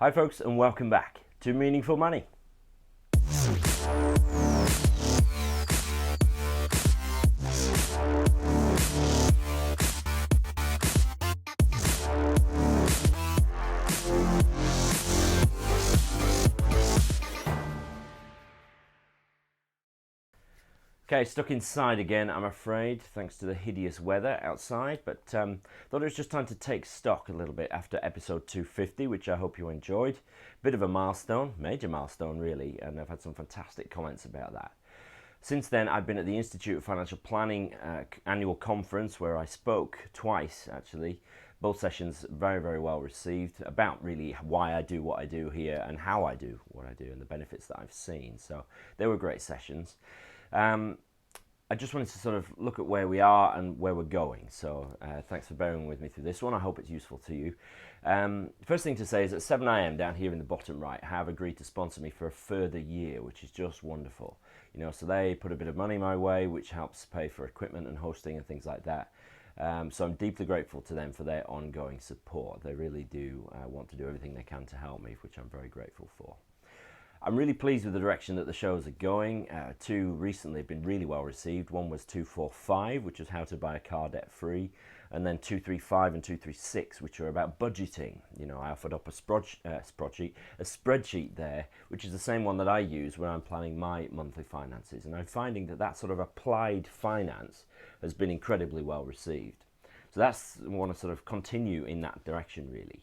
Hi folks, and welcome back to Meaningful Money. Okay, stuck inside again, I'm afraid, thanks to the hideous weather outside, but thought it was just time to take stock a little bit after episode 250, which I hope you enjoyed. Bit of a milestone, major milestone really, and I've had some fantastic comments about that. Since then, I've been at the Institute of Financial Planning annual conference where I spoke twice, actually. Both sessions very, very well received about really why I do what I do here and how I do what I do and the benefits that I've seen. So they were great sessions. I just wanted to sort of look at where we are and where we're going. So thanks for bearing with me through this one. I hope it's useful to you. First thing to say is at 7am down here in the bottom right have agreed to sponsor me for a further year, which is just wonderful. You know, so they put a bit of money my way, which helps pay for equipment and hosting and things like that. So I'm deeply grateful to them for their ongoing support. They really do want to do everything they can to help me, which I'm very grateful for. I'm really pleased with the direction that the shows are going. Two recently have been really well received. One was 245, which was how to buy a car debt free, and then 235 and 236, which are about budgeting. You know, I offered up a spreadsheet there, which is the same one that I use when I'm planning my monthly finances. And I'm finding that that sort of applied finance has been incredibly well received. So I want to sort of continue in that direction really.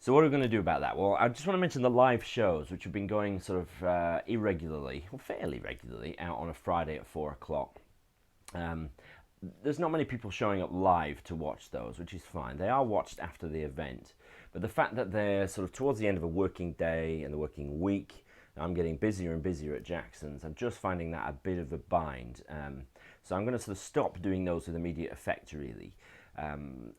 So what are we going to do about that? Well, I just want to mention the live shows, which have been going sort of irregularly, or fairly regularly, out on a Friday at 4 o'clock. There's not many people showing up live to watch those, which is fine. They are watched after the event. But the fact that they're sort of towards the end of a working day and the working week, I'm getting busier and busier at Jackson's. I'm just finding that a bit of a bind. So I'm going to sort of stop doing those with immediate effect, really.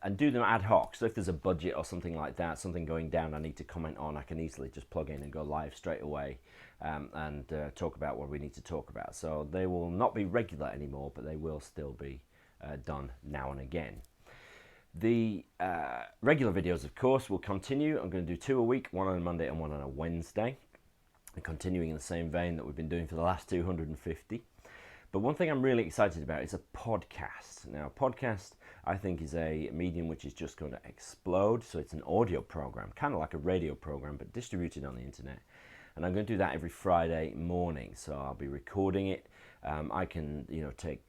And do them ad hoc. So if there's a budget or something like that, something going down I need to comment on, I can easily just plug in and go live straight away and talk about what we need to talk about. So they will not be regular anymore, but they will still be done now and again. The regular videos, of course, will continue. I'm going to do 2 a week, one on a Monday and one on a Wednesday. And continuing in the same vein that we've been doing for the last 250. But one thing I'm really excited about is a podcast. Now, a podcast, I think, is a medium which is just going to explode. So it's an audio program, kind of like a radio program, but distributed on the internet. And I'm going to do that every Friday morning. So I'll be recording it. I can,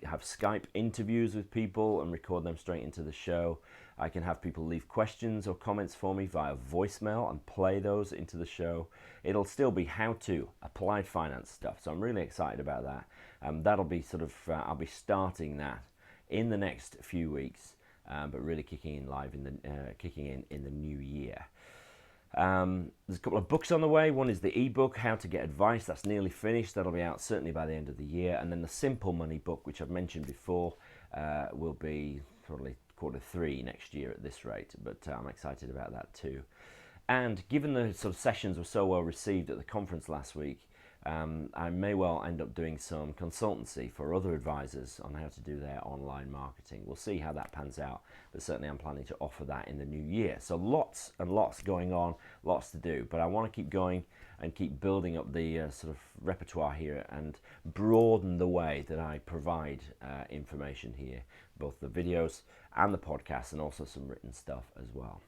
have Skype interviews with people and record them straight into the show. I can have people leave questions or comments for me via voicemail and play those into the show. It'll still be how-to, applied finance stuff. So I'm really excited about that. That'll be sort of, I'll be starting that in the next few weeks, but really kicking in the new year. There's a couple of books on the way. One is the ebook, How to Get Advice. That's nearly finished. That'll be out certainly by the end of the year. And then the Simple Money book, which I've mentioned before, will be probably Q3 next year at this rate. But I'm excited about that too. And given the sort of sessions were so well received at the conference last week, I may well end up doing some consultancy for other advisors on how to do their online marketing. We'll see how that pans out, but certainly I'm planning to offer that in the new year. So lots and lots going on, lots to do, but I want to keep going and keep building up the sort of repertoire here and broaden the way that I provide information here, both the videos and the podcasts, and also some written stuff as well.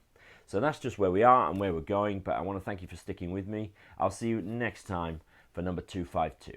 So that's just where we are and where we're going, but I want to thank you for sticking with me. I'll see you next time for number 252.